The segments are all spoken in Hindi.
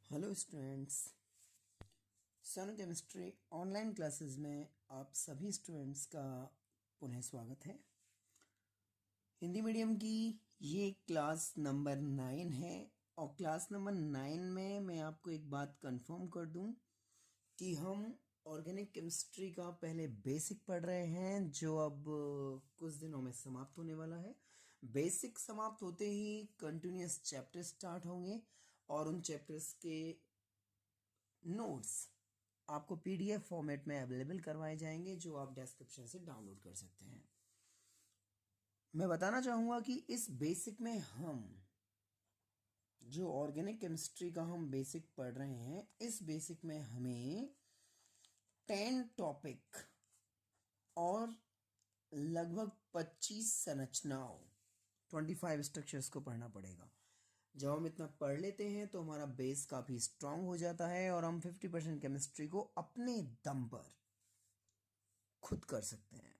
Hello students, Sonu chemistry online classes में आप सभी स्टूडेंट्स का पुनः स्वागत है। हिंदी मीडियम की ये क्लास नंबर 9 है और क्लास नंबर 9 में मैं आपको एक बात कंफर्म कर दूं कि हम ऑर्गेनिक केमिस्ट्री का पहले बेसिक पढ़ रहे हैं जो अब कुछ दिनों में समाप्त होने वाला है। बेसिक समाप्त होते ही कंटिन्यूस चैप्टर स्टार्ट होंगे और उन चैप्टर्स के नोट्स आपको पीडीएफ फॉर्मेट में अवेलेबल करवाए जाएंगे जो आप डिस्क्रिप्शन से डाउनलोड कर सकते हैं। मैं बताना चाहूँगा कि इस बेसिक में हम जो ऑर्गेनिक केमिस्ट्री का हम बेसिक पढ़ रहे हैं, इस बेसिक में हमें 10 टॉपिक और लगभग 25 संरचनाओं 25 स्ट्रक्चर्स को पढ़ना पड़ेगा। जब हम इतना पढ़ लेते हैं तो हमारा बेस काफ़ी स्ट्रांग हो जाता है और हम 50% केमिस्ट्री को अपने दम पर खुद कर सकते हैं।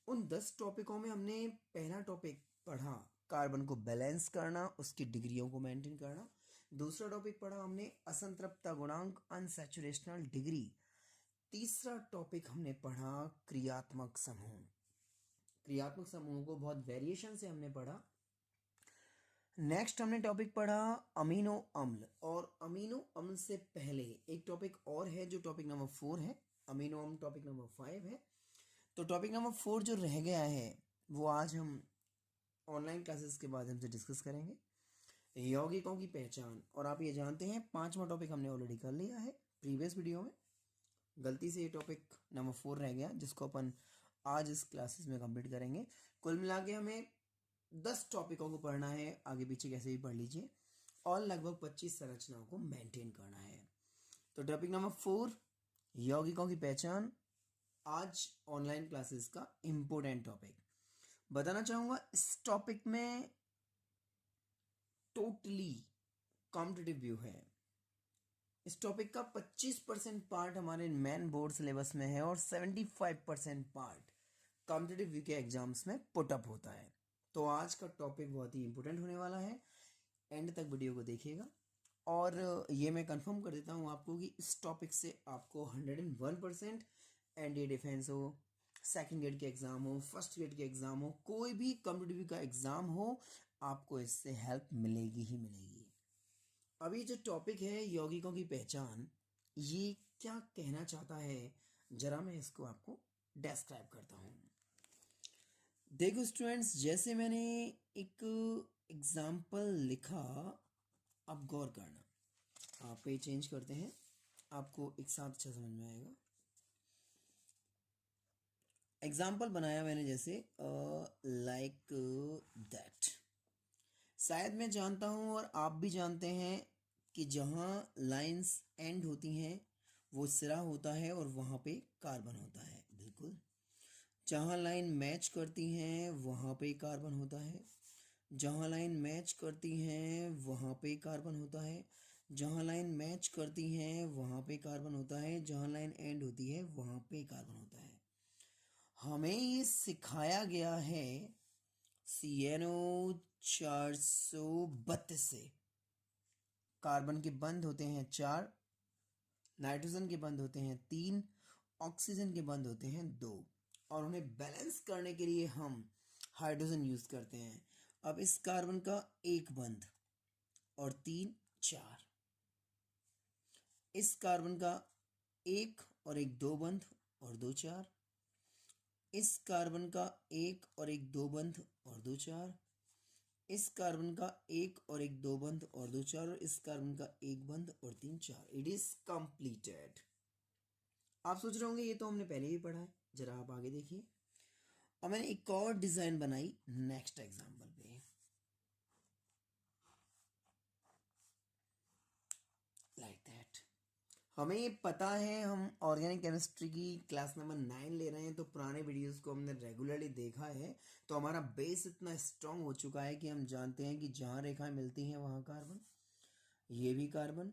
उन 10 टॉपिकों में हमने पहला टॉपिक पढ़ा कार्बन को बैलेंस करना, उसकी डिग्रियों को मेंटेन करना। दूसरा टॉपिक पढ़ा हमने असंतृप्तता गुणांक, अनसैचुरेशनल डिग्री। तीसरा टॉपिक हमने पढ़ा क्रियात्मक समूह। क्रियात्मक समूह को बहुत वेरिएशन से हमने पढ़ा। नेक्स्ट हमने टॉपिक पढ़ा अमीनो अम्ल, और अमीनो अम्ल से पहले एक टॉपिक और है जो टॉपिक नंबर 4 है। अमीनो अम्ल टॉपिक नंबर 5 है। तो टॉपिक नंबर 4 जो रह गया है वो आज हम ऑनलाइन क्लासेस के माध्यम से डिस्कस करेंगे, यौगिकों की पहचान। और आप ये जानते हैं 5वां टॉपिक हमने ऑलरेडी कर लिया है प्रीवियस वीडियो में। गलती से ये टॉपिक नंबर 4 रह गया जिसको अपन आज इस क्लासेस में कंप्लीट करेंगे। कुल मिला के हमें 10 टॉपिकों को पढ़ना है, आगे पीछे कैसे भी पढ़ लीजिए, और लगभग 25 संरचनाओं को मेंटेन करना है। तो टॉपिक नंबर 4 यौगिकों की पहचान आज ऑनलाइन क्लासेस का इंपॉर्टेंट टॉपिक। बताना चाहूंगा इस टॉपिक में टोटली कॉम्पिटिटिव व्यू है। इस टॉपिक का 25% पार्ट हमारे मेन बोर्ड सिलेबस में है और 75% पार्ट कॉम्पिटिटिव व्यू के एग्जाम्स में पुटअप होता है। तो आज का टॉपिक बहुत ही इंपॉर्टेंट होने वाला है, एंड तक वीडियो को देखिएगा। और ये मैं कंफर्म कर देता हूँ आपको कि इस टॉपिक से आपको 101% एनडीए डिफेंस हो, सेकंड ग्रेड के एग्ज़ाम हो, फर्स्ट ग्रेड के एग्ज़ाम हो, कोई भी कॉम्पिटिटिव का एग्ज़ाम हो, आपको इससे हेल्प मिलेगी ही मिलेगी। अभी जो टॉपिक है यौगिकों की पहचान, ये क्या कहना चाहता है जरा मैं इसको आपको डिस्क्राइब करता हूँ। देखो स्टूडेंट्स, जैसे मैंने एक एग्जाम्पल लिखा, आप गौर करना। आप पे चेंज करते हैं, आपको एक साथ अच्छा समझ में आएगा। एग्जाम्पल बनाया मैंने जैसे लाइक दैट। शायद मैं जानता हूँ और आप भी जानते हैं कि जहाँ लाइंस एंड होती हैं वो सिरा होता है और वहाँ पे कार्बन होता है। बिल्कुल, जहाँ लाइन मैच करती हैं वहाँ पे कार्बन होता है, जहाँ लाइन मैच करती हैं वहाँ पे कार्बन होता है, जहाँ लाइन मैच करती हैं वहाँ पे कार्बन होता है, जहाँ लाइन एंड होती है वहाँ पे कार्बन होता है। हमें ये सिखाया गया है CNO 432 से। कार्बन के बंद होते हैं 4, नाइट्रोजन के बंद होते हैं 3, ऑक्सीजन के बंद होते हैं 2, और उन्हें बैलेंस करने के लिए हम हाइड्रोजन यूज करते हैं। अब इस कार्बन का एक बंद और 3 4, इस कार्बन का एक और एक 2 बंद और 2 4, इस कार्बन का एक और एक 2 बंद और 2 4, इस कार्बन का एक और एक 2 बंद और 2 4, और इस कार्बन का एक बंद और 3 4। It is completed. आप सोच रहे होंगे ये तो हमने पहले ही पढ़ा है, जरा आप आगे देखिए। अब मैंने एक और डिजाइन बनाई नेक्स्ट एग्जांपल पे, लाइक दैट। हमें ये पता है हम ऑर्गेनिक केमिस्ट्री की क्लास नंबर 9 ले रहे हैं, तो पुराने वीडियोस को हमने रेगुलरली देखा है, तो हमारा बेस इतना स्ट्रांग हो चुका है कि हम जानते हैं कि जहाँ रेखाएं मिलती हैं वहाँ कार्बन, ये भी कार्बन,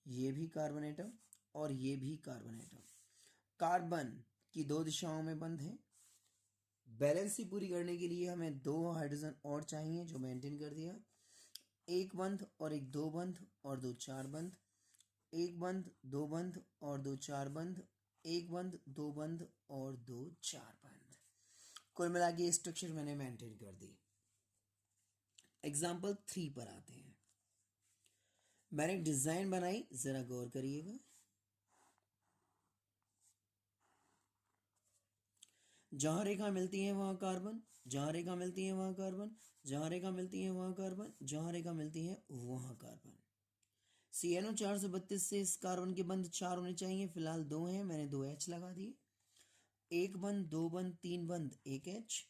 ये भी कार्बन एटम और ये भी कार्बन एटम। कार्बन की 2 दिशाओं में बंद है। बैलेंस ही पूरी करने के लिए हमें 2 हाइड्रोजन और चाहिए जो मेंटेन कर दिया। एक बंध और एक दो बंध और दो चार बंध, एक बंध दो बंध और दो चार बंध, एक बंध दो बंध और दो चार बंध। कुल मिला के स्ट्रक्चर मैंने मेंटेन कर दी। एग्जाम्पल 3 पर आते हैं। मैंने एक डिजाइन बनाई, जरा गौर करिएगा। जहां रेखा मिलती है वहां कार्बन, जहां रेखा मिलती है वहां कार्बन, जहां रेखा मिलती है वहां कार्बन, जहां रेखा मिलती है वहां कार्बन। CNO 432 से इस कार्बन के बंध 4 होने चाहिए, फिलहाल 2 हैं, मैंने 2 H लगा दिए। एक बंध, दो बंध, तीन बंध, एक H,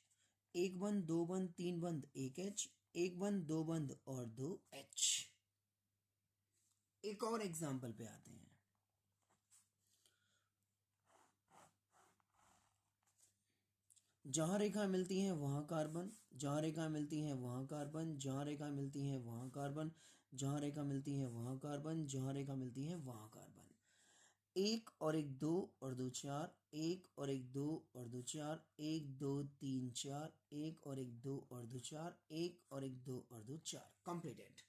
एक बंध, दो बंध, तीन बंध, एक H, एक बंध, दो बंध और 2 H। एक और एग्जाम्पल पे आते हैं। जहां रेखा मिलती है वहां कार्बन, जहां रेखा मिलती है वहां कार्बन, जहां रेखा मिलती है वहां कार्बन, जहां रेखा मिलती है वहां कार्बन, जहां रेखा मिलती है वहां कार्बन। एक और एक दो और दो चार, एक और एक दो और दो चार, एक दो तीन चार, एक और एक दो और दो चार, एक और एक दो और दो चार। कंप्लीटेड।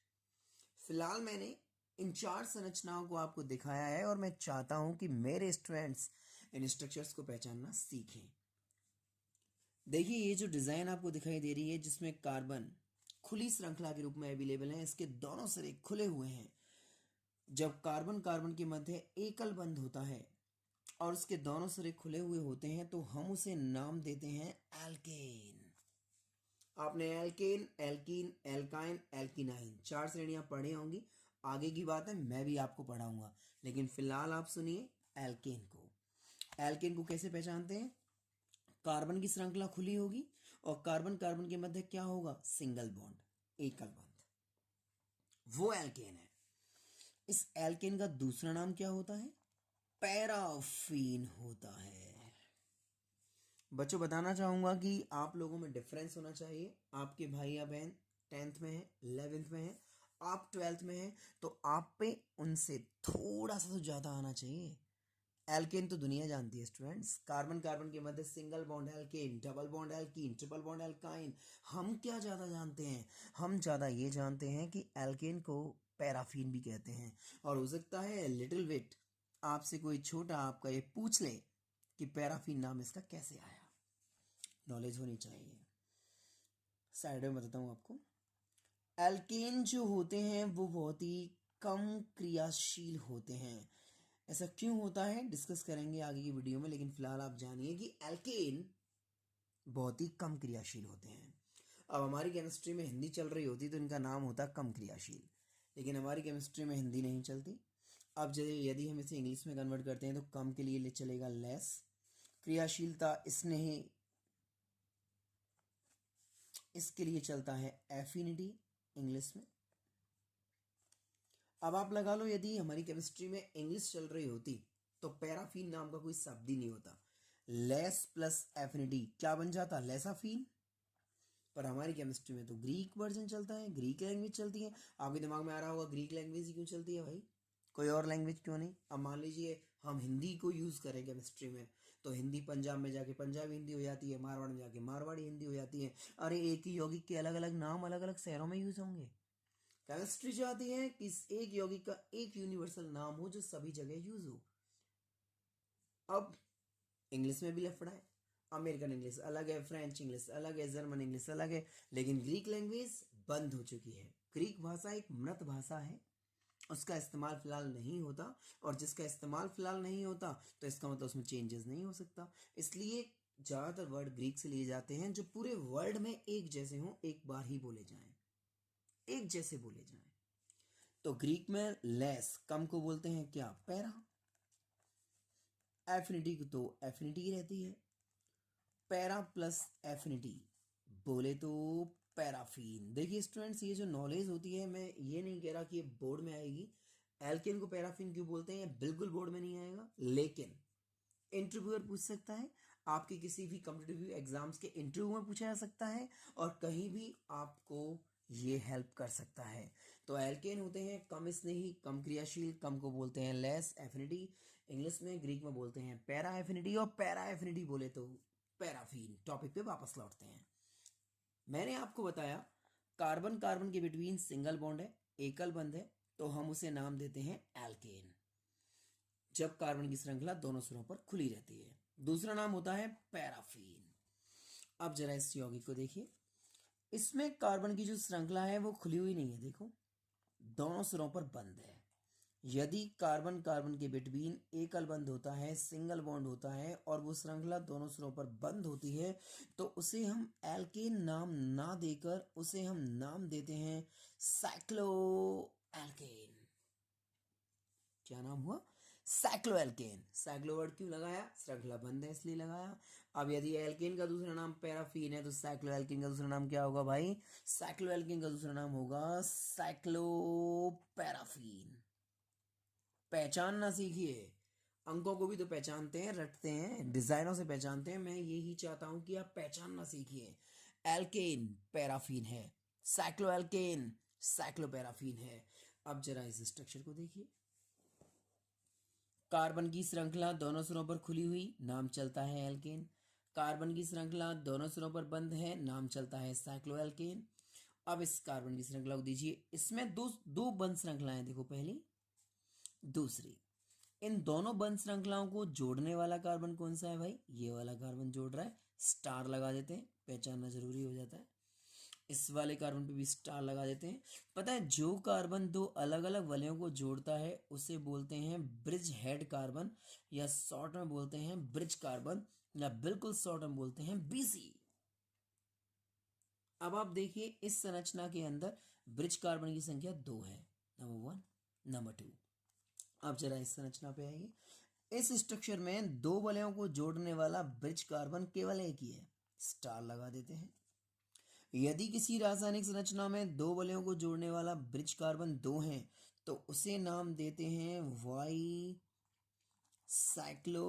फिलहाल मैंने इन 4 संरचनाओं को आपको दिखाया है और मैं चाहता हूं कि मेरे स्टूडेंट्स इन स्ट्रक्चर्स को पहचानना सीखें। देखिए, ये जो डिजाइन आपको दिखाई दे रही है जिसमें कार्बन खुली श्रृंखला के रूप में अवेलेबल है, इसके दोनों सिरे खुले हुए हैं। जब कार्बन कार्बन के मध्य एकल बंध होता है और उसके दोनों सिरे खुले हुए होते हैं तो हम उसे नाम देते हैं एल्केन। आपने एल्केन, एल्कीन, एल्काइन, एल्किनाइन 4 श्रेणियां पढ़ी होंगी। आगे की बात है मैं भी आपको पढ़ाऊंगा, लेकिन फिलहाल आप सुनिए एल्केन को। एल्केन को कैसे पहचानते हैं? कार्बन की श्रृंखला खुली होगी और कार्बन कार्बन के मध्य क्या होगा? सिंगल बॉन्ड, एकल बंध, वो एल्केन है। इस एल्केन का दूसरा नाम क्या होता है? पैराफीन होता है। बच्चों, बताना चाहूंगा कि आप लोगों में डिफरेंस होना चाहिए। आपके भाई या बहन 10th में है, 11th में है, आप 12th में है, तो आप पे उनसे थोड़ा सा तो ज्यादा आना चाहिए। एल्केन तो दुनिया जानती है स्टूडेंट्स। कार्बन कार्बन के मध्य single bond alkane, double bond alkene, triple bond alkyne. हम क्या ज्यादा जानते हैं? हम ज्यादा ये जानते हैं कि एल्केन को पैराफीन भी कहते हैं। और हो सकता है लिटिल बिट आपसे कोई छोटा आपका ये पूछ ले कि पैराफीन नाम इसका कैसे आया। नॉलेज होनी चाहिए। साइड में बताता हूं आपको। एल्केन जो होते हैं वो बहुत ही कम क्रियाशील होते हैं। ऐसा क्यों होता है डिस्कस करेंगे आगे की वीडियो में, लेकिन फिलहाल आप जानिए कि एल्केन बहुत ही कम क्रियाशील होते हैं। अब हमारी केमिस्ट्री में हिंदी चल रही होती तो इनका नाम होता कम क्रियाशील, लेकिन हमारी केमिस्ट्री में हिंदी नहीं चलती। अब यदि हम इसे इंग्लिश में कन्वर्ट करते हैं तो कम के लिए चलेगा लेस, क्रियाशीलता स्नेह, इसके लिए चलता है एफिनिटी इंग्लिश में। अब आप लगा लो यदि हमारी केमिस्ट्री में इंग्लिश चल रही होती तो पैराफीन नाम का कोई शब्द ही नहीं होता। लेस प्लस एफिनिटी क्या बन जाता? लेसाफीन। पर हमारी केमिस्ट्री में तो ग्रीक वर्जन चलता है, ग्रीक लैंग्वेज चलती है। आपके दिमाग में आ रहा होगा ग्रीक लैंग्वेज ही क्यों चलती है भाई, कोई और लैंग्वेज क्यों नहीं? अब मान लीजिए हम हिंदी को यूज करें केमिस्ट्री में, तो हिंदी पंजाब में जाके पंजाबी हिंदी हो जाती है, मारवाड़ में जाके मारवाड़ी हिंदी हो जाती है। अरे एक ही यौगिक के अलग अलग नाम अलग अलग शहरों में यूज होंगे। केमिस्ट्री चाहती है कि एक यौगिक का एक यूनिवर्सल नाम हो जो सभी जगह यूज हो। अब इंग्लिश में भी लफड़ा है। अमेरिकन इंग्लिश अलग है, फ्रेंच इंग्लिश अलग है, जर्मन इंग्लिश अलग है, लेकिन ग्रीक लैंग्वेज बंद हो चुकी है। ग्रीक भाषा एक मृत भाषा है, उसका इस्तेमाल फिलहाल नहीं होता। और जिसका इस्तेमाल फिलहाल नहीं होता तो इसका मतलब उसमें चेंजेस नहीं हो सकता। इसलिए ज़्यादातर वर्ड ग्रीक से लिए जाते हैं जो पूरे वर्ल्ड में एक जैसे हों, एक बार ही बोले जाएं, एक जैसे बोले जाएं। तो ग्रीक में लेस कम को बोलते हैं क्या? पैरा। एफिनिटी को तो एफिनिटी ही रहती है। पैरा प्लस एफिनिटी बोले तो पैराफीन। देखिए स्टूडेंट्स, ये जो नॉलेज होती है, मैं ये नहीं कह रहा कि ये बोर्ड में आएगी। एल्केन को पैराफीन क्यों बोलते हैं, बिल्कुल बोर्ड में नहीं आएगा, लेकिन इंटरव्यूअर पूछ सकता है। आपके किसी भी कॉम्पिटिटिव एग्जाम्स के इंटरव्यू में पूछा जा सकता है और कहीं भी आपको ये हेल्प कर सकता है। तो एल्केन होते हैं कम स्नेही, कम क्रियाशील, कम को बोलते हैं लेस एफिनिटी इंग्लिश में, ग्रीक में बोलते हैं पैरा एफिनिटी, और पैरा एफिनिटी बोले तो पैराफीन। टॉपिक पे वापस लौटते हैं। मैंने आपको बताया कार्बन कार्बन के बिटवीन सिंगल बॉन्ड है, एकल बंध है, तो हम उसे नाम देते हैं एल्केन, जब कार्बन की श्रृंखला दोनों सिरों पर खुली रहती है। दूसरा नाम होता है पैराफीन। अब जरा इस यौगिक को देखिए, इसमें कार्बन की जो श्रृंखला है वो खुली हुई नहीं है, देखो दोनों सिरों पर बंद है। यदि कार्बन कार्बन के बिटवीन एकल बंध होता है, सिंगल बॉन्ड होता है और वो श्रृंखला दोनों सिरों पर बंद होती है, तो उसे हम एल्केन नाम ना देकर उसे हम नाम देते हैं साइक्लो एल्केन। क्या नाम हुआ? Cyclo alkene. साइक्लो वर्ड क्यों लगाया? श्रृंखला बंद है इसलिए लगाया। अब यदि एल्केन का दूसरा नाम पैराफीन है तो साइक्लो एल्केन का दूसरा नाम क्या होगा भाई? साइक्लो एल्केन का दूसरा नाम होगा साइक्लो पैराफीन। पहचानना सीखिए, अंकों को भी तो पहचानते हैं, रटते हैं, डिजाइनों से पहचानते हैं। मैं यही चाहता हूं कि आप पहचानना सीखिए। एल्केन पैराफीन है, साइक्लो एल्केन साइक्लो पैराफीन है। अब जरा इस स्ट्रक्चर को देखिए, कार्बन की श्रृंखला दोनों सिरों पर खुली हुई, नाम चलता है एल्केन। कार्बन की श्रृंखला दोनों सिरों पर बंद है, नाम चलता है साइक्लो एल्केन। अब इस कार्बन की श्रृंखला को दीजिए, इसमें दो दो बंद श्रृंखलाएं, देखो पहली दूसरी। इन दोनों बंद श्रृंखलाओं को जोड़ने वाला कार्बन कौन सा है भाई? ये वाला कार्बन जोड़ रहा है, स्टार लगा देते हैं, पहचानना जरूरी हो जाता है। इस वाले कार्बन पे भी स्टार लगा देते हैं। पता है, जो कार्बन दो अलग अलग वलयों को जोड़ता है उसे बोलते हैं ब्रिज हेड कार्बन, या शॉर्ट में बोलते हैं ब्रिज कार्बन, या बिल्कुल शॉर्ट में बोलते हैं बीसी। अब आप देखिए, इस संरचना के अंदर ब्रिज कार्बन की संख्या 2 है, नंबर 1, नंबर 2। अब जरा इस संरचना पे आइए, इस स्ट्रक्चर में दो वलयों को जोड़ने वाला ब्रिज कार्बन केवल एक ही है, स्टार लगा देते हैं। यदि किसी रासायनिक संरचना में दो वलयों को जोड़ने वाला ब्रिज कार्बन 2 हैं, तो उसे नाम देते हैं वाई साइक्लो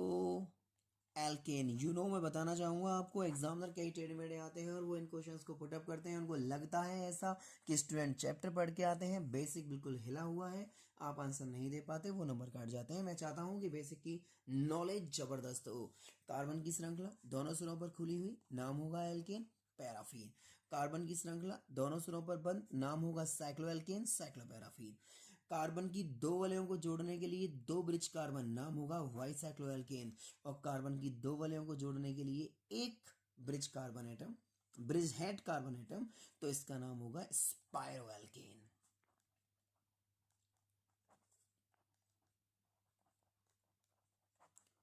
एल्केन। मैं बताना चाहूंगा आपको, एग्जामिनर कई टेढ़े मेढ़े आते हैं और वो इन क्वेश्चंस को पुटअप करते हैं, उनको लगता है ऐसा कि स्टूडेंट चैप्टर पढ़ के आते हैं, बेसिक बिल्कुल हिला हुआ है, आप आंसर नहीं दे पाते, वो नंबर काट जाते हैं। मैं चाहता हूं कि बेसिक की नॉलेज जबरदस्त हो। कार्बन की श्रृंखला दोनों सिरों पर खुली हुई, नाम होगा एल्केन पैराफीन। कार्बन की श्रृंखला दोनों सिरों पर बंद, नाम होगा cycloalkane cycloparaffin. Carbon की दो वलयों को जोड़ने के लिए दो ब्रिज कार्बन, नाम होगा वाई साइक्लोएल्केन। और कार्बन की दो वलयों को जोड़ने के लिए एक bridge carbon atom, bridge head carbon atom, तो इसका नाम होगा स्पायरोएल्केन।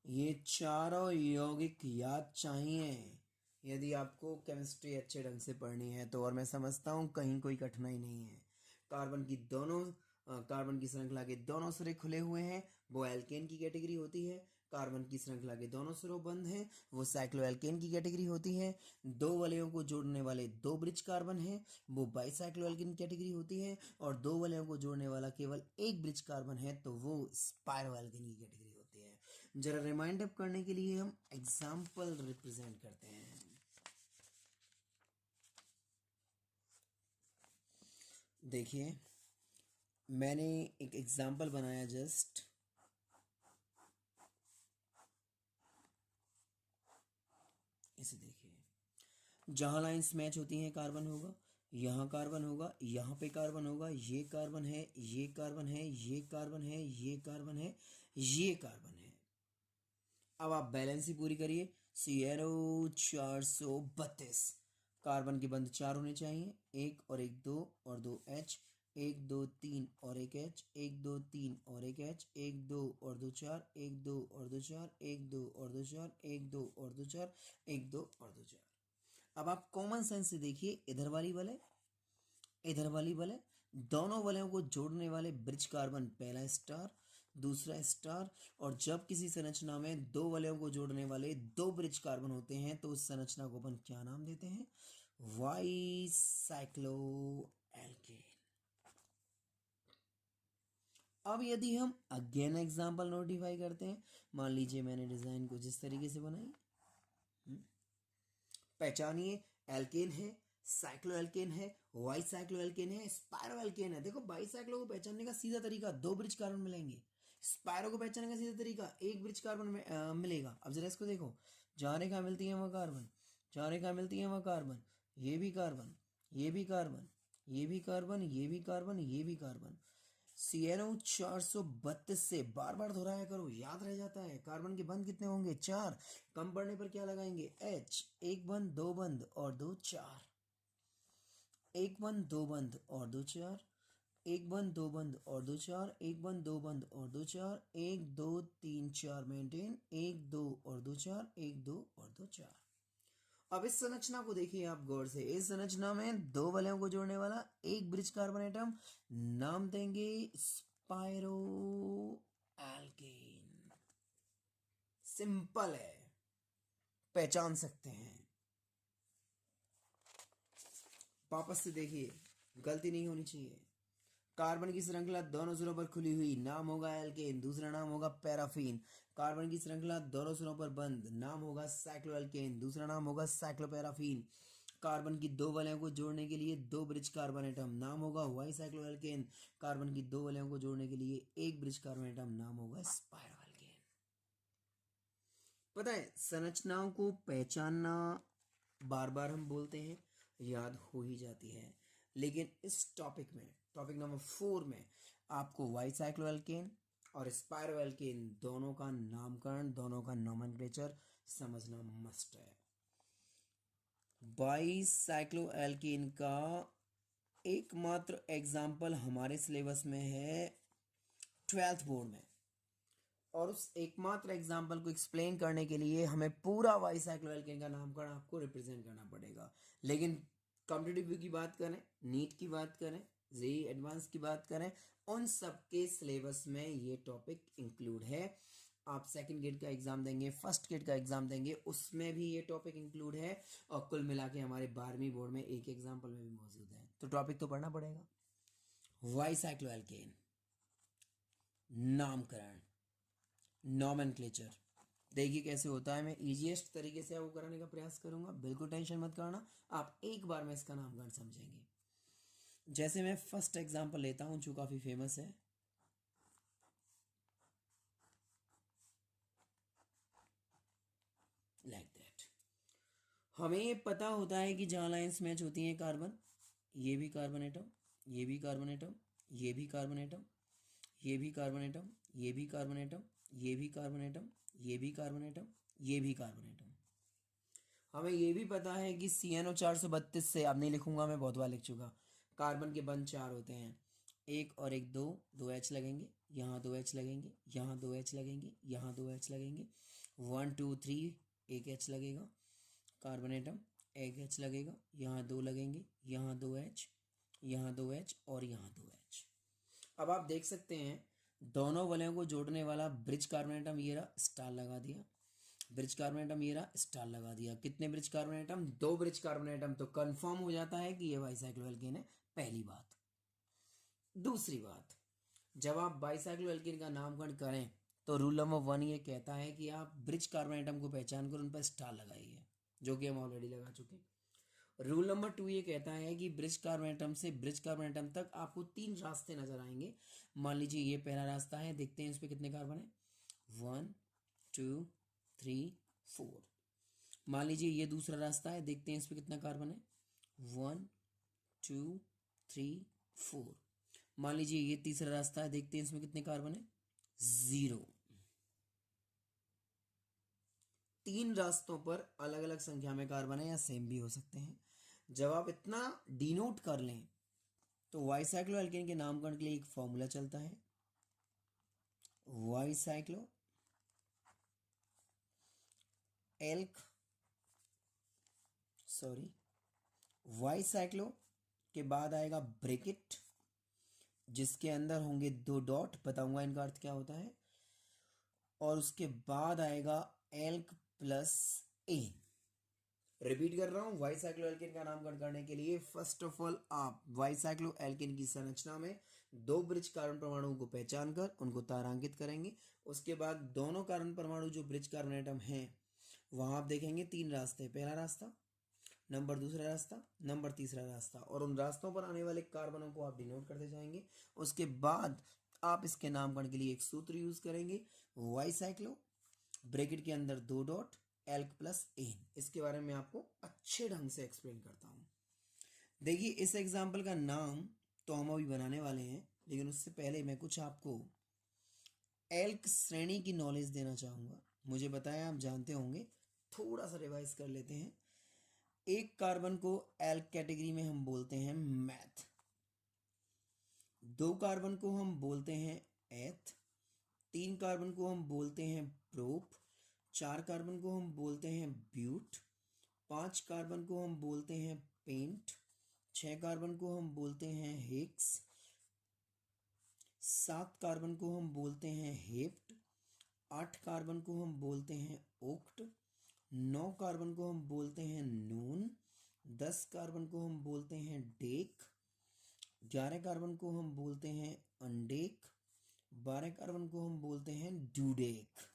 ये चारों यौगिक याद चाहिए यदि आपको केमिस्ट्री अच्छे ढंग से पढ़नी है तो, और मैं समझता हूं कहीं कोई कठिनाई नहीं है। कार्बन की श्रृंखला के दोनों सिरे खुले हुए हैं, वो एल्केन की कैटेगरी होती है। कार्बन की श्रृंखला के दोनों सिरों बंद हैं, वो साइक्लोएल्केन की कैटेगरी होती है। दो वलयों को जोड़ने वाले दो ब्रिज कार्बन हैं, वो बाईसाइक्लोएल्केन कैटेगरी होती है। और दो वलयों को जोड़ने वाला केवल एक ब्रिज कार्बन है, तो वो स्पायरोएल्केन की कैटेगरी होती है। जरा रिमाइंड अप करने के लिए हम एग्जाम्पल रिप्रेजेंट करते हैं। देखिए, मैंने एक एग्जाम्पल बनाया, जस्ट इसे देखिए, जहां लाइंस मैच होती हैं कार्बन होगा, यहाँ कार्बन होगा, यहाँ पे कार्बन होगा, ये कार्बन है, ये कार्बन है, ये कार्बन है, ये कार्बन है, ये कार्बन है। अब आप बैलेंस ही पूरी करिए। सीएरो 432, कार्बन के बंध 4 होने चाहिए, एक और एक 2 और 2 H, 1 2 3 और एक H, 1 2 3 और एक H, 1 2 और 2 4, 1 2 और 2 4, 1 2 और 2 4, 1 2 और 2 4, 1 2 और 2 4। अब आप कॉमन सेंस से देखिए, इधर वाली वलय, इधर वाली वलय, दोनों वलयों को जोड़ने वाले ब्रिज कार्बन, पहला स्टार दूसरा स्टार। और जब किसी संरचना में दो वलयों को जोड़ने वाले दो ब्रिज कार्बन होते हैं तो उस संरचना को अपन क्या नाम देते हैं? Bicycloalkane. अब यदि हम अगेन एग्जांपल नोटिफाई करते हैं, मान लीजिए मैंने डिजाइन को जिस तरीके से बनाई, पहचानिए, एल्केन है, साइक्लो एल्केन है, वाई साइक्लो एल्केन है, स्पायरो एल्केन है। देखो, बाई साइक्लो को पहचानने का सीधा तरीका, दो ब्रिज कार्बन मिलेंगे। स्पायरो को पहचानने का सीधा तरीका, एक ब्रिज कार्बन मिलेगा। अब जरा इसको देखो, जहां रेखा मिलती है वहां कार्बन, जहां रेखा मिलती है वहां कार्बन, ये भी कार्बन, ये भी कार्बन, ये भी कार्बन, ये भी कार्बन, ये भी कार्बन। CnO 432 से बार बार दोहराया करो, याद रह जाता है। कार्बन के बंध कितने होंगे? 4। कम पड़ने पर क्या लगाएंगे? H। एक बंध, दो बंध और दो चार। एक बंध, दो बंध और दो चार। एक बंध, दो बंध और दो चार। एक बंध, दो बंध और दो चार। एक दो तीन चार मेंटेन। एक दो और दो चार। एक दो और दो चार। अब इस संरचना को देखिए आप गौर से। इस संरचना में दो वलयों को जोड़ने वाला एक ब्रिज कार्बन एटम, नाम देंगे स्पाइरो एल्केन। सिंपल है, पहचान सकते हैं। वापस से देखिए, गलती नहीं होनी चाहिए। कार्बन की श्रृंखला दोनों सिरों पर खुली हुई, नाम होगा एल्केन, दूसरा नाम होगा पैराफीन। कार्बन की श्रृंखला दोनों सिरों पर बंद, नाम होगा साइक्लोएल्केन, दूसरा नाम होगा साइक्लोपैराफीन। कार्बन की दो वलयों को जोड़ने के लिए दो ब्रिज कार्बन एटम, नाम होगा वाई साइक्लोएल्केन। कार्बन की दो वलयों को जोड़ने के लिए एक ब्रिज कार्बन एटम, नाम होगा स्पाइरोएल्केन। पता है, संरचनाओं को पहचानना बार बार हम बोलते हैं, याद हो ही जाती है। लेकिन इस टॉपिक में, टॉपिक नंबर 4 में, आपको वाई साइक्लोएल्केन और स्पाइरोएल्केन दोनों का नामकरण, दोनों का नोमेनक्लेचर समझना मस्ट है। बाई साइक्लोएल्केन का एकमात्र एग्जाम्पल हमारे सिलेबस में है 12th बोर्ड में, और उस एकमात्र एग्जाम्पल को एक्सप्लेन करने के लिए हमें पूरा वाई साइक्लोएल्केन का नामकरण आपको रिप्रेजेंट करना पड़ेगा। लेकिन कॉम्पिटिटिव की बात करें, नीट की बात करें, जेई एडवांस की बात करें, उन सब के सिलेबस में ये टॉपिक इंक्लूड है। आप सेकंड गेट का एग्जाम देंगे, फर्स्ट गेट का एग्जाम देंगे, उसमें भी ये टॉपिक इंक्लूड है, और कुल मिला के हमारे 12वीं बोर्ड में एक एग्जाम्पल में भी मौजूद है। तो टॉपिक तो पढ़ना पड़ेगा। वाई साइक्लोएल्केन, नामकरण, नॉमेनक्लेचर देखिए कैसे होता है। मैं इजीएस्ट तरीके से आपको कराने का प्रयास करूंगा, बिल्कुल टेंशन मत करना, आप एक बार में इसका नामकरण समझेंगे। जैसे मैं फर्स्ट एग्जांपल लेता हूं जो काफी फेमस है, लाइक दैट। हमें ये पता होता है कि जहां लाइंस मैच होती हैं कार्बन, ये भी कार्बन एटम, ये भी कार्बन एटम, ये भी कार्बन एटम, ये भी कार्बन एटम, ये भी कार्बन एटम, ये भी कार्बन एटम, ये भी कार्बन एटम, ये भी कार्बन एटम। हमें ये भी पता है कि CnO 432 से, अब नहीं लिखूंगा मैं, बहुत बार लिख चुका, कार्बन के बंध 4 होते हैं। एक और एक दो, दो H लगेंगे, यहाँ दो H लगेंगे, यहाँ दो H लगेंगे, यहाँ दो H लगेंगे, 1 2 3, एक H लगेगा, कार्बन एटम, एक H लगेगा, यहाँ दो लगेंगे, यहाँ दो H, यहाँ दो H और यहाँ दो H। अब आप देख सकते हैं दोनों वलयों को जोड़ने वाला ब्रिज कार्बन एटम ये रहा, स्टार लगा दिया। ब्रिज कार्बन एटम ये रहा, स्टार लगा दिया। कितने ब्रिज कार्बन एटम? दो ब्रिज कार्बन एटम। तो कंफर्म हो जाता है कि ये बाइसाइक्लोएल्केन है, पहली बात। दूसरी बात, जब आप बाइसाइक्लोएल्केन का नामकरण करें तो रूल नंबर 1 ये कहता है कि आप ब्रिज कार्बन एटम को पहचान कर उन पर स्टार लगाइए, जो कि हम ऑलरेडी लगा चुके हैं। रूल नंबर 2 ये कहता है कि ब्रिज कार्बन एटम से ब्रिज कार्बन एटम तक आपको 3 रास्ते नजर आएंगे। मान लीजिए ये पहला रास्ता है, देखते हैं इस पर कितने कार्बन है, 1 2 3 4। मान लीजिए ये दूसरा रास्ता है, देखते हैं इस पर कितना कार्बन है, 1 2 3 4। मान लीजिए ये तीसरा रास्ता है, देखते हैं इसमें कितने कार्बन है, 0। 3 रास्तों पर अलग अलग संख्या में कार्बन है, या सेम भी हो सकते हैं। जब आप इतना डिनोट कर लें तो वाई साइक्लोएल्केन के नामकरण के लिए एक फॉर्मूला चलता है, bicyclo alk bicyclo के बाद आएगा ब्रैकेट, जिसके अंदर होंगे 2 डॉट, बताऊंगा इनका अर्थ क्या होता है, और उसके बाद आएगा एल्क प्लस एन। रिपीट कर रहा हूं, वाई साइक्लोएल्केन का नामकरण करने के लिए फर्स्ट ऑफ ऑल आप वाई साइक्लोएल्केन की संरचना में दो ब्रिज कार्बन परमाणुओं को पहचान कर उनको तारांकित करेंगे। उसके बाद दोनों कार्बन परमाणु जो ब्रिज कार्बन एटम हैं वहां आप देखेंगे 3 रास्ते, पहला रास्ता, नंबर दूसरा रास्ता, नंबर तीसरा रास्ता, और उन रास्तों पर आने वाले कार्बनों को आप डिनोट करते जाएंगे। उसके बाद आप इसके नामकरण के लिए एक सूत्र यूज करेंगे, वाई साइक्लो, ब्रैकेट के अंदर 2 डॉट, एल्क प्लस एन। इसके बारे में आपको अच्छे ढंग से एक्सप्लेन करता हूं। देखिए इस एग्जाम्पल का नाम तो हम अभी बनाने वाले हैं, लेकिन उससे पहले मैं कुछ आपको एल्क श्रेणी की नॉलेज देना चाहूँगा। मुझे बताया आप जानते होंगे, थोड़ा सा रिवाइज कर लेते हैं। एक कार्बन को एल्क कैटेगरी में हम बोलते हैं मैथ, दो कार्बन को हम बोलते हैं एथ, तीन कार्बन को हम बोलते हैं प्रोप, चार कार्बन को हम बोलते हैं ब्यूट, पांच कार्बन को हम बोलते हैं पेंट, छह कार्बन को हम बोलते हैं हेक्स, सात कार्बन को हम बोलते हैं हेप्ट, आठ कार्बन को हम बोलते हैं ओक्ट, नौ कार्बन को हम बोलते हैं नून, 10 कार्बन को हम बोलते हैं डेक, 11 कार्बन को हम बोलते हैं अनडेक, 12 कार्बन को हम बोलते हैं ड्यूडेक।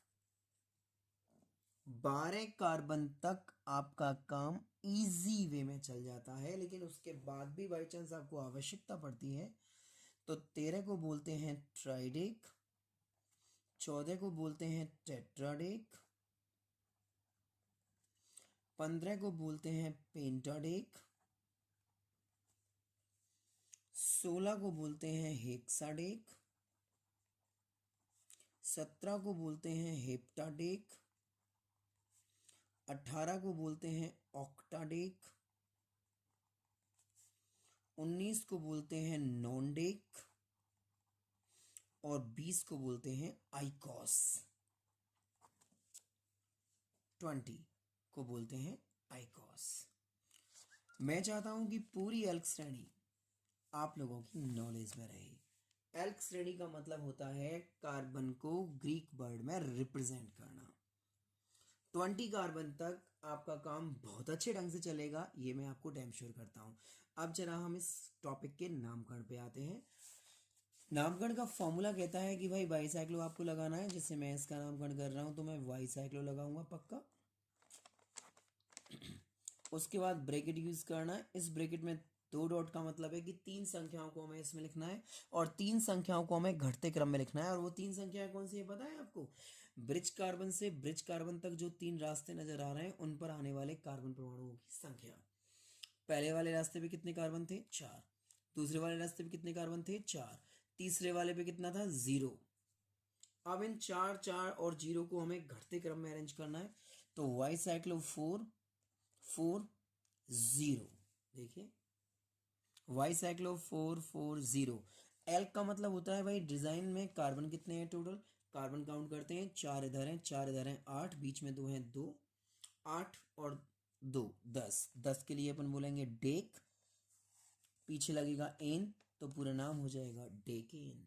12 कार्बन तक आपका काम इजी वे में चल जाता है, लेकिन उसके बाद भी बाई चांस आपको आवश्यकता पड़ती है तो 13 को बोलते हैं ट्राइडेक, 14 को बोलते हैं टेट्राडेक, 15 को बोलते हैं पेंटाडेक, 16 को बोलते हैं हेक्साडेक, 17 को बोलते हैं हेप्टाडेक, 18 को बोलते हैं ऑक्टाडेक, 19 को बोलते हैं नॉनडेक और 20 को बोलते हैं आइकॉस, 20 को बोलते हैं आइकॉस। मैं चाहता हूं कि पूरी एल्क श्रेणी आप लोगों की नॉलेज में रहे। एल्क श्रेणी का मतलब होता है कार्बन को ग्रीक वर्ड में रिप्रेजेंट करना। 20 कार्बन तक आपका काम बहुत अच्छे ढंग से चलेगा, ये मैं आपको डैम श्योर करता हूँ। अब जरा हम इस टॉपिक के नामकरण पे आते हैं। नामकरण का फॉर्मूला कहता है कि भाई बाईसाइक्लो आपको लगाना है, जैसे मैं इसका नामकरण कर रहा हूँ तो मैं बाईसाइक्लो लगाऊंगा पक्का। उसके बाद ब्रैकेट यूज करना है। इस ब्रैकेट में दो डॉट का मतलब है कि तीन संख्याओं को हमें इसमें लिखना है और तीन संख्याओं को हमें घटते क्रम में लिखना है। और वो तीन संख्याएं कौन सी है पता है आपको? ब्रिज कार्बन से ब्रिज कार्बन तक जो तीन रास्ते नजर आ रहे हैं उन पर आने वाले कार्बन परमाणुओं की संख्या। पहले वाले रास्ते पे कितने कार्बन थे? 4। दूसरे वाले रास्ते पे कितने कार्बन थे? 4। तीसरे वाले पे कितना था? 0। अब इन 4 4 और 0 को हमें घटते क्रम में अरेंज करना है। तो वाई साइक्लो 4 4 0, देखिए वाई साइक्लो 4 4 0। एल्क का मतलब होता है भाई डिजाइन में कार्बन कितने हैं टोटल। कार्बन काउंट करते हैं, 4 इधर हैं, 4 इधर हैं, 8, बीच में 2 हैं, 2, 8 और 2 10। 10 के लिए अपन बोलेंगे डेक, पीछे लगेगा एन तो पूरा नाम हो जाएगा डेकेन।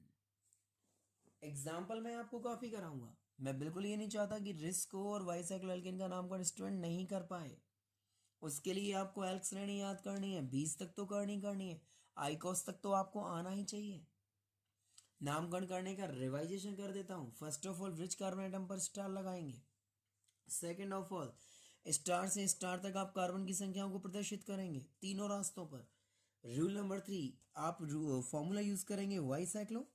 एग्जाम्पल मैं आपको काफी कराऊंगा। मैं बिल्कुल ये नहीं चाहता कि रिस्को और वाई साइक्लो एल्केन का नामकरण स्टूडेंट नहीं कर पाए। उसके लिए आपको एल्क श्रेणी याद करनी है, 20 तक तो करनी है, आइकॉस तक तो आपको आना ही चाहिए। नामकरण करने का रिवाइजेशन कर देता हूं। First of all bridge carbon atom पर स्टार लगाएंगे। सेकेंड ऑफ ऑल स्टार से स्टार तक आप कार्बन की संख्याओं को प्रदर्शित करेंगे तीनों रास्तों पर। रूल नंबर 3, आप फॉर्मूला यूज करेंगे bicyclo,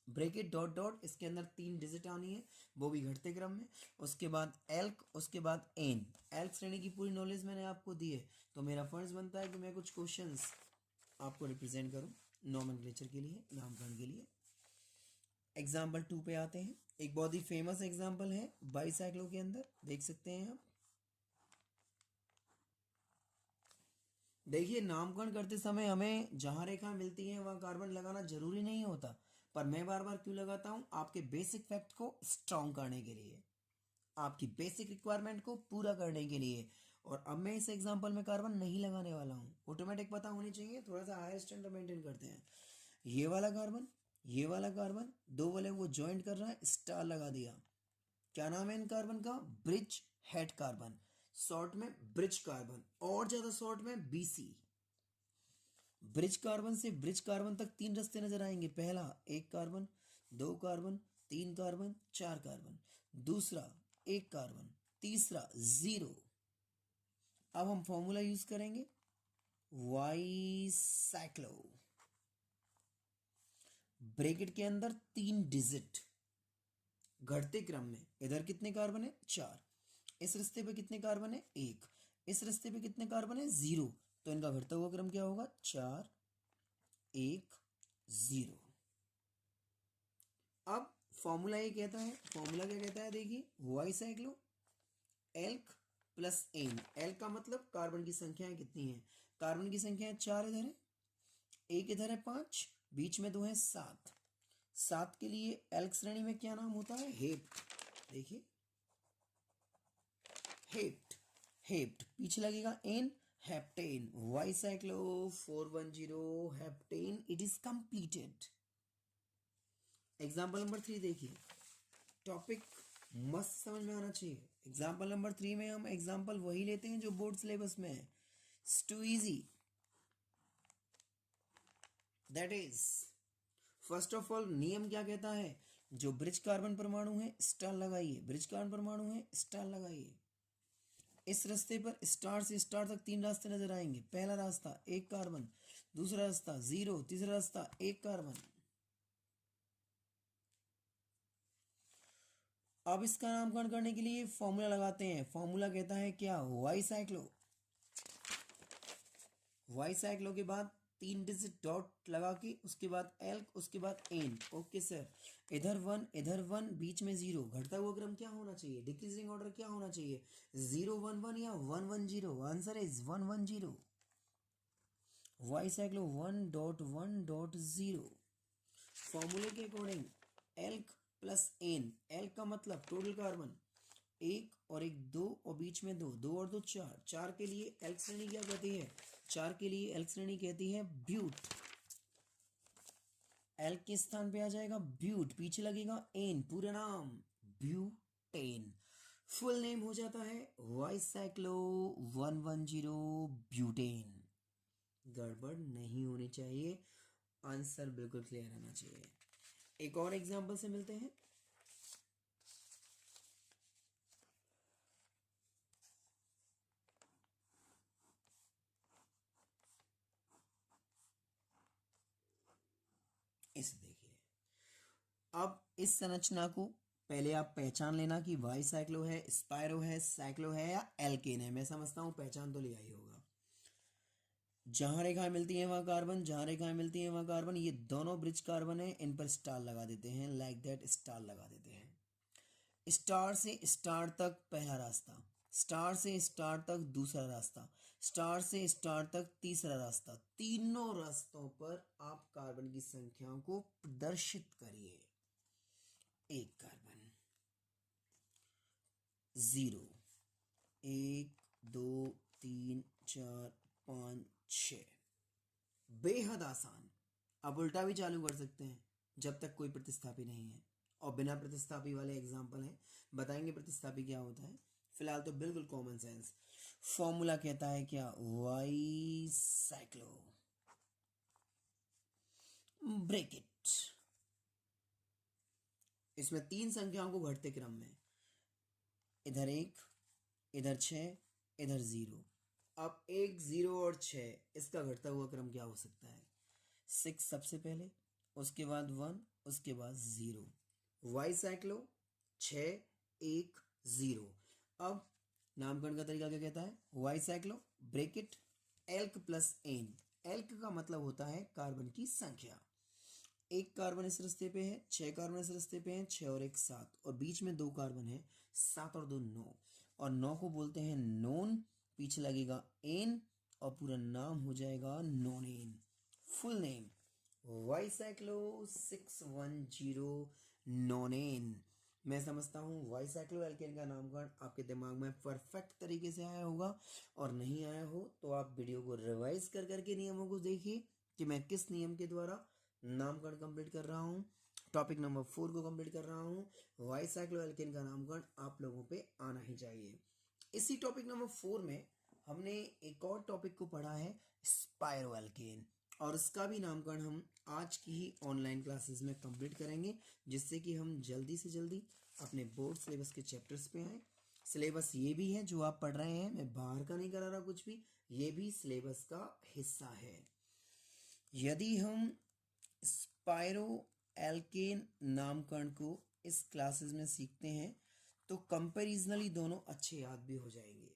bracket dot dot, इसके अंदर 3 डिजिट आनी है, वो भी घटते क्रम में। उसके बाद एल्क, उसके बाद एन। एल्क श्रेणी की पूरी नॉलेज मैंने आपको दी है, तो मेरा फर्ज बनता है कि मैं कुछ क्वेश्चंस आपको रिप्रेजेंट करूं नॉमेनक्लेचर के लिए, नामकरण के लिए। एग्जाम्पल 2 पे आते हैं। एक बहुत ही फेमस एग्जाम्पल है बाईसाइक्लो के अंदर, देख सकते हैं आप। देखिए नामकरण करते समय हमें जहां रेखा मिलती है वहां कार्बन लगाना जरूरी नहीं होता, पर मैं बार बार क्यों लगाता हूं? आपके बेसिक फैक्ट को स्ट्रॉन्ग करने के लिए, आपकी बेसिक रिक्वायरमेंट को पूरा करने के लिए। और अब मैं इस एग्जांपल में कार्बन नहीं लगाने वाला हूं, ऑटोमेटिक पता होनी चाहिए, थोड़ा सा हायर स्टैंडर्ड मेंटेन करते हैं। ये वाला कार्बन, ये वाला कार्बन, दो वाले वो ज्वाइंट कर रहा है, स्टार लगा दिया। क्या नाम है इन कार्बन का? ब्रिज हेड कार्बन, शॉर्ट में ब्रिज कार्बन, और ज्यादा शॉर्ट में बीसी। ब्रिज कार्बन से ब्रिज कार्बन तक 3 रास्ते नजर आएंगे। पहला 1 कार्बन, 2 कार्बन, 3 कार्बन, 4 कार्बन। दूसरा 1 कार्बन, तीसरा 0। अब हम फॉर्मूला यूज करेंगे वाई साइक्लो, ब्रैकेट के अंदर 3 डिजिट घटते क्रम में। इधर कितने कार्बन है? 4। इस रिश्ते पे कितने कार्बन है? 1। इस रिश्ते पे कितने कार्बन है? 0। तो इनका घटता हुआ क्रम क्या होगा, 4 1 0। अब फॉर्मूला ये कहता है, फॉर्मूला क्या कहता है, देखिए Y cyclo elk plus n. Alk का मतलब कार्बन की संख्याएं कितनी है, कार्बन की संख्याएं 4 इधर है, 1 इधर है, 5 बीच में 2 है, 7। 7 के लिए एल्क श्रेणी में क्या नाम होता है, हेप्ट। देखिए हेप्ट, हेप्ट पीछे लगेगा n, heptane. Bicyclo 410 heptane, it is completed. Example number 3 देखिए, टॉपिक मस्त समझ में आना चाहिए। एग्जाम्पल नंबर 3 में हम एग्जाम्पल वही लेते हैं जो बोर्ड सिलेबस में है, it's too easy. That is first of all नियम क्या कहता है, जो ब्रिज कार्बन परमाणु है स्टार लगाइए, ब्रिज कार्बन परमाणु है स्टार लगाइए। इस रास्ते पर स्टार से स्टार तक 3 रास्ते नजर आएंगे। पहला रास्ता 1 कार्बन, दूसरा रास्ता 0, तीसरा रास्ता 1 कार्बन। अब इसका नामकरण करने के लिए फॉर्मूला लगाते हैं। फॉर्मूला कहता है क्या, वाई साइक्लो। वाई साइक्लो के बाद 3 डिजिट डॉट लगा के उसके बाद एल्क, उसके बाद एन। ओके सर, इधर 1 इधर 1 बीच में 0। घटता हुआ क्रम क्या होना चाहिए, डिक्रीजिंग ऑर्डर क्या होना चाहिए, 0 1 1 या 1 1 0। Answer is 1 1 0। Bicyclo 1.1.0। फॉर्मूले के according alk plus n, alk का मतलब टोटल कार्बन 1 और 1 2 और बीच में 2, 2 और 2 4। 4 के लिए एल्क श्रेणी क्या कहती है, 4 के लिए एल्क श्रेणी कहती है ब्यूट। एल्क के स्थान पे आ जाएगा ब्यूट, पीछे लगेगा एन, पूरा नाम ब्यूटेन। फुल नेम हो जाता है वाई साइक्लो 110 ब्यूटेन। गड़बड़ नहीं होनी चाहिए, आंसर बिल्कुल क्लियर आना चाहिए। एक और एग्जांपल से मिलते हैं। इसे देखिए, अब इस संरचना को पहले आप पहचान लेना कि वाई साइक्लो है, स्पायरो है, साइक्लो है या एल्केन है। मैं समझता हूं पहचान तो लिया ही होगा। जहां रेखाएं मिलती हैं वहां कार्बन, जहां रेखाएं मिलती हैं वहां कार्बन। ये दोनों ब्रिज कार्बन है, इन पर स्टार लगा देते हैं, लाइक दैट स्टार लगा देते हैं। स्टार से स्टार तक पहला रास्ता, स्टार से स्टार तक दूसरा रास्ता, स्टार से स्टार तक तीसरा रास्ता। तीनों रास्तों पर आप कार्बन की संख्याओं को प्रदर्शित करिए। 1 कार्बन, 0, 1 2 3 4 5 6। बेहद आसान। आप उल्टा भी चालू कर सकते हैं जब तक कोई प्रतिस्थापी नहीं है, और बिना प्रतिस्थापी वाले एग्जाम्पल हैं, बताएंगे प्रतिस्थापी क्या होता है। फिलहाल तो बिल्कुल कॉमन सेंस। फॉर्मूला कहता है क्या, वाई साइक्लो ब्रेकेट। इसमें 3 संख्याओं को घटते क्रम में, इधर 1 इधर 6 इधर 0। अब 1 0 और 6, इसका घटता हुआ क्रम क्या हो सकता है, 6 सबसे पहले, उसके बाद 1, उसके बाद 0। Bicyclo 6 1 0। अब नामकरण का तरीका क्या कहता है, bicyclo bracket alk plus n. Alk का मतलब होता है कार्बन की संख्या। 1 कार्बन इस रास्ते पे है, 6 कार्बन इस रास्ते पे हैं, 6 और 1 7, और बीच में 2 कार्बन है, 7 और 2 9, और 9 को बोलते हैं नोन, पीछे लगेगा एन और पूरा नाम हो जाएगा nonane. Full name bicyclo 610 nonane. मैं समझता हूँ वाई साइक्लो एल्केन का नामकरण आपके दिमाग में परफेक्ट तरीके से आया होगा, और नहीं आया हो तो आप वीडियो को रिवाइज कर करके नियमों को देखिए कि मैं किस नियम के द्वारा नामकरण कंप्लीट कर रहा हूँ। टॉपिक नंबर 4 को कंप्लीट कर रहा हूँ। वाई साइक्लो एल्केन का नामकरण आप लोगों पे आना ही चाहिए। इसी टॉपिक नंबर 4 में हमने एक और टॉपिक को पढ़ा है, स्पायरो एल्केन, और इसका भी नामकरण हम आज की ही ऑनलाइन क्लासेस में कंप्लीट करेंगे, जिससे कि हम जल्दी से जल्दी अपने बोर्ड सिलेबस के चैप्टर्स पे आए। सिलेबस ये भी है जो आप पढ़ रहे हैं, मैं बाहर का नहीं करा रहा कुछ भी, ये भी सिलेबस का हिस्सा है। यदि हम स्पायरो एल्केन नामकरण को इस क्लासेस में सीखते हैं तो कंपैरिजनली दोनों अच्छे याद भी हो जाएंगे।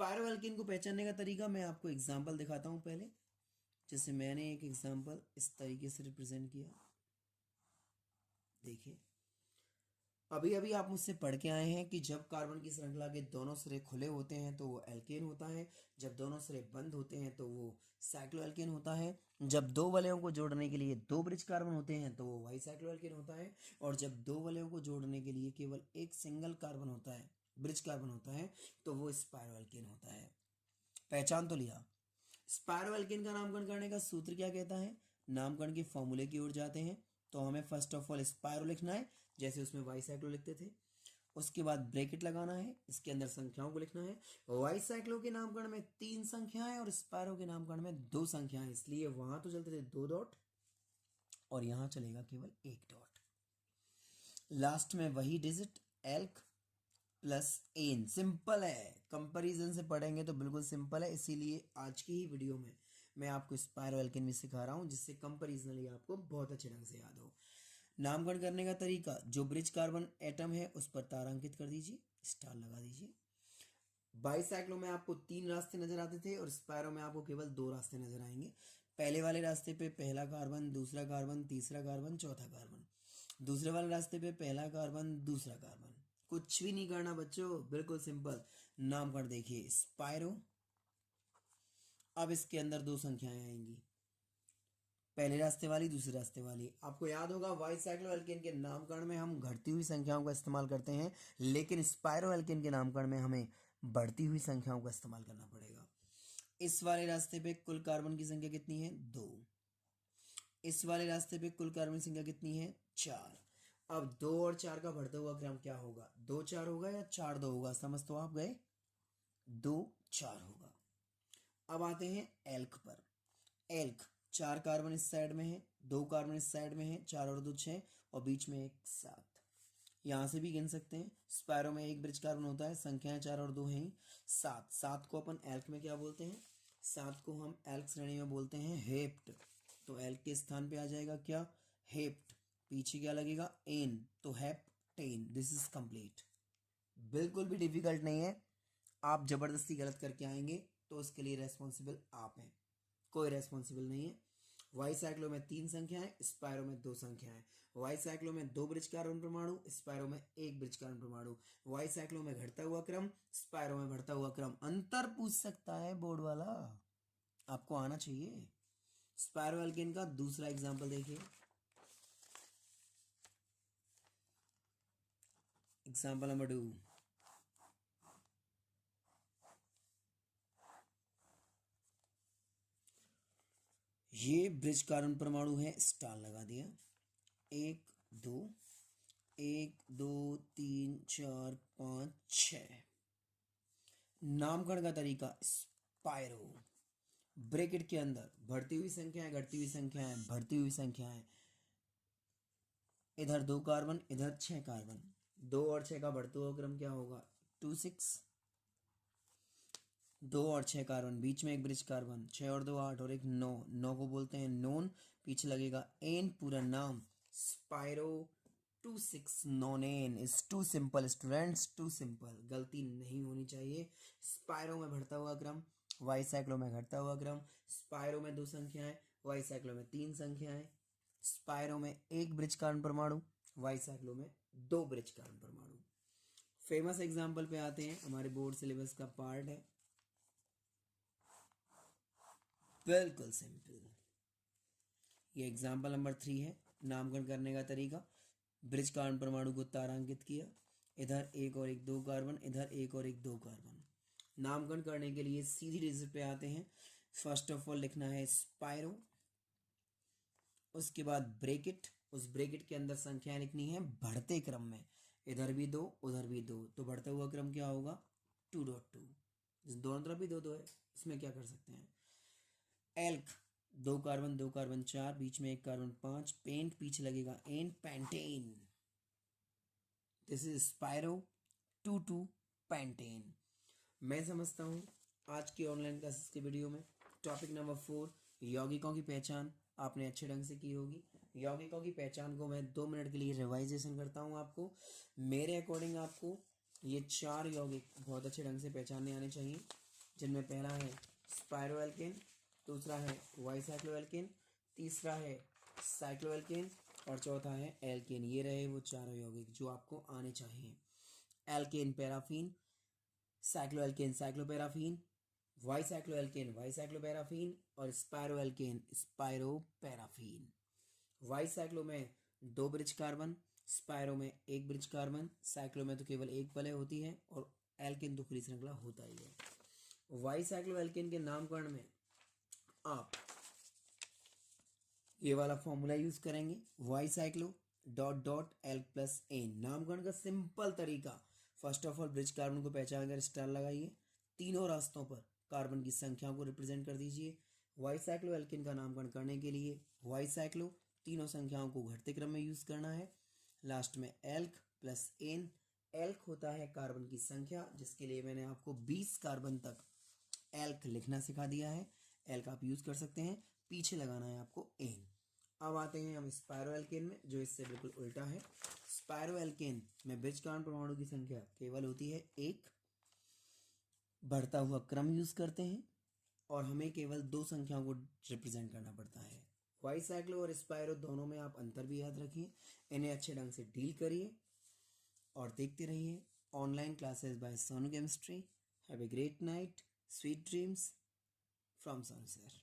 स्पायरो एल्केन को पहचानने का तरीका मैं आपको एग्जांपल दिखाता हूं पहले। जैसे मैंने एक एग्जांपल इस तरीके से रिप्रेजेंट किया, देखिए अभी अभी आप मुझसे पढ़ के आए हैं कि जब कार्बन की श्रृंखला के दोनों सिरे खुले होते हैं तो वो एल्केन होता है, जब दोनों सिरे बंद होते हैं तो वो साइक्लोएल्केन होता है, जब दो वलयों को जोड़ने के लिए दो ब्रिज कार्बन होते हैं तो वो वाई साइक्लोएल्केन होता है, और जब दो वलयों को जोड़ने के लिए केवल एक सिंगल कार्बन होता है, ब्रिज कार्बन होता है, तो वो स्पायरोएल्केन होता है। पहचान तो लिया। स्पायरोएल्केन का नामकरण करने का सूत्र क्या कहता है? नामकरण के फॉर्मूले की ओर जाते हैं तो हमें फर्स्ट ऑफ ऑल स्पायरो लिखना है, जैसे उसमें वाई साइक्लो लिखते थे। उसके बाद ब्रैकेट लगाना है, इसके अंदर संख्याओं को लिखना है। वाई साइक्लो के नामकरण में 3 संख्याएं और स्पायरो के नामकरण में 2 संख्याएं, इसलिए वहां तो चलते थे 2 डॉट और यहां चलेगा केवल 1 डॉट। लास्ट में वही digit alk plus n. Simple है, कंपैरिजन से पढ़ेंगे तो बिल्कुल सिंपल है, इसीलिए आज की ही वीडियो में मैं आपको स्पायरोएल्केन भी सिखा रहा हूं, जिससे कंपैरिजनली आपको बहुत अच्छे ढंग से याद हो। नामकरण करने का तरीका, जो ब्रिज कार्बन एटम है उस पर तारांकित कर दीजिए, स्टार लगा दीजिए। बाईसाइक्लो में आपको 3 रास्ते नजर आते थे और स्पायरो में आपको केवल 2 रास्ते नजर आएंगे। पहले वाले रास्ते पे पहला कार्बन, दूसरा कार्बन, तीसरा कार्बन, चौथा कार्बन। दूसरे वाले रास्ते पे पहला कार्बन, दूसरा कार्बन। कुछ भी नहीं करना बच्चों, बिल्कुल सिंपल। नामकरण देखिए स्पायरो, अब इसके अंदर 2 संख्याएं आएंगी, पहले रास्ते वाली, दूसरे रास्ते वाली। आपको याद होगा वाई साइक्लोएल्केन के नामकरण में हम घटती हुई संख्याओं का इस्तेमाल करते हैं, लेकिन स्पायरोएल्केन के नामकरण में हमें बढ़ती हुई संख्याओं का इस्तेमाल करना पड़ेगा। इस वाले रास्ते पे कुल कार्बन की संख्या कितनी है? 2। इस वाले रास्ते पे कुल कार्बन की संख्या कितनी है? 4। अब 2 और 4 का बढ़ता हुआ क्रम क्या होगा? 2 4 होगा या 4 2 होगा? समझ तो आप गए, 2 4 होगा। अब आते हैं एल्क पर। एल्क 4 कार्बन इस साइड में है, 2 कार्बन इस साइड में है, 4 और 2 6 और बीच में एक 7। यहां से भी गिन सकते हैं। स्पायरो में एक ब्रिज कार्बन होता है, संख्याएं 4 और 2 हैं, 7। 7 को अपन एल्क में क्या बोलते हैं? 7 को हम एल्क श्रेणी में बोलते हैं हेप्ट। तो एल्क के स्थान पे आ जाएगा क्या? हेप्ट। पीछे क्या लगेगा? एन, तो हेप्टेन। This is complete. बिल्कुल भी डिफिकल्ट नहीं है। आप जबरदस्ती गलत करके आएंगे तो उसके लिए रेस्पॉन्सिबल आप हैं, कोई रेस्पॉन्सिबल नहीं है। वाई साइक्लो में 3 संख्याएं, स्पायरो में 2 संख्याएं। वाई साइक्लो में 2 ब्रिज कार्बन परमाणु, स्पायरो में 1 ब्रिज कार्बन परमाणु। वाई साइक्लो में घटता हुआ क्रम, स्पायरो में बढ़ता हुआ क्रम। अंतर पूछ सकता है बोर्ड वाला, आपको आना चाहिए। स्पायरोएल्केन का दूसरा एग्जांपल देखिए। Example number 2। ये ब्रिज कार्बन परमाणु है, स्टार लगा दिया। 1 2 1 2 3 4 5 6। नामकरण का तरीका स्पायरो। ब्रैकेट के अंदर बढ़ती हुई संख्याएं, घटती हुई संख्याएं, बढ़ती हुई संख्याएं। इधर 2 कार्बन, इधर 6 कार्बन। 2 और 6 का बढ़ता हुआ क्रम क्या होगा? 2 6। 2 और 6 कार्बन, बीच में एक ब्रिज कार्बन, 6 और 2 8 और एक 9। 9 को बोलते हैं नोन, पीछे लगेगा एन। पूरा नाम spiro 26 nonane. Is too simple students, too simple. गलती नहीं होनी चाहिए। स्पायरो में बढ़ता हुआ क्रम, वाई साइक्लो में घटता हुआ क्रम। स्पायरो में 2 संख्याएं, वाई साइक्लो में 3 संख्याएं। स्पायरो में 1 ब्रिज कार्बन परमाणु, वाई साइक्लो में 2 ब्रिज कार्बन परमाणु। फेमस एग्जाम्पल पे आते हैं, हमारे बोर्ड सिलेबस का पार्ट है, बिल्कुल सिंपल। ये एग्जाम्पल नंबर 3 है। नामकरण करने का तरीका, ब्रिज कार्बन परमाणु को तारांकित किया, इधर 1 और 1 2 कार्बन, इधर 1 और 1 2 कार्बन। नामकरण करने के लिए सीधी डिजिट पे आते हैं। फर्स्ट ऑफ ऑल लिखना है स्पायरो, उसके बाद ब्रैकेट, उस ब्रैकेट के अंदर संख्याएं लिखनी है बढ़ते क्रम में। इधर भी 2, उधर भी 2, तो बढ़ता हुआ क्रम क्या होगा? 2.2। दोनों तरफ भी 2 2 है, इसमें क्या कर सकते हैं? एल्क 2 कार्बन, 2 कार्बन 4, बीच में 1 कार्बन 5। पेंट पीछे लगेगा ane, pentane. This is spiro 2 pentane. मैं समझता हूँ आज की ऑनलाइन क्लासेस के वीडियो में टॉपिक नंबर 4 यौगिकों की पहचान आपने अच्छे ढंग से की होगी। यौगिकों की पहचान को मैं 2 मिनट के लिए रिवाइजेशन करता हूँ आपको। मेरे अकॉर्डिंग आपको ये 4 यौगिक बहुत अच्छे ढंग से पहचानने आने चाहिए। जिनमें पहला है स्पायरोएल्केन, दूसरा है वाइसाइक्लोएल्केन, तीसरा है साइक्लोएल्केन और चौथा है एल्केन। ये रहे वो चारों यौगिक जो आपको आने चाहिए। एल्केन पैराफीन, साइक्लोएल्केन साइक्लोपैराफीन, वाइसाइक्लोएल्केन वाइसाइक्लोपैराफीन और स्पायरोएल्केन स्पायरोपैराफीन। वाइसाइक्लो में 2 ब्रिज कार्बन, स्पायरो में 1 ब्रिज कार्बन, साइक्लो में तो केवल 1 वलय होती है और एल्केन तो पूरी श्रृंखला होता ही है। वाइसाइक्लोएल्केन के नामकरण में आप ये वाला फॉर्मूला यूज करेंगे, bicyclo dot dot alk plus ane. नामकरण का सिंपल तरीका, first of all bridge carbon को पहचान कर स्टार लगाइए, तीनों रास्तों पर कार्बन की संख्या को रिप्रेजेंट कर दीजिए। वाइसाइक्लोएल्केन का नामकरण करने के लिए वाइसाइक्लो तीनों संख्याओं को घटते क्रम में यूज करना है। लास्ट में एल्क प्लस एन। एल्क होता है कार्बन की संख्या, जिसके लिए मैंने आपको 20 कार्बन तक एल्क लिखना सिखा दिया है। एल्क आप यूज कर सकते हैं, पीछे लगाना है आपको एन। अब आते हैं हम स्पायरोएल्केन में, जो इससे बिल्कुल उल्टा है। स्पायरोएल्केन में ब्रिज कार्बन परमाणु की संख्या केवल होती है 1, बढ़ता हुआ क्रम यूज करते हैं और हमें केवल 2 संख्याओं को रिप्रेजेंट करना पड़ता है। वाइसाइक्लो और स्पायरो दोनों में आप अंतर भी याद रखिए, इन्हें अच्छे ढंग से डील करिए और देखते रहिए online classes bye Sonu chemistry. Have a great night, sweet dreams from Sonu sir.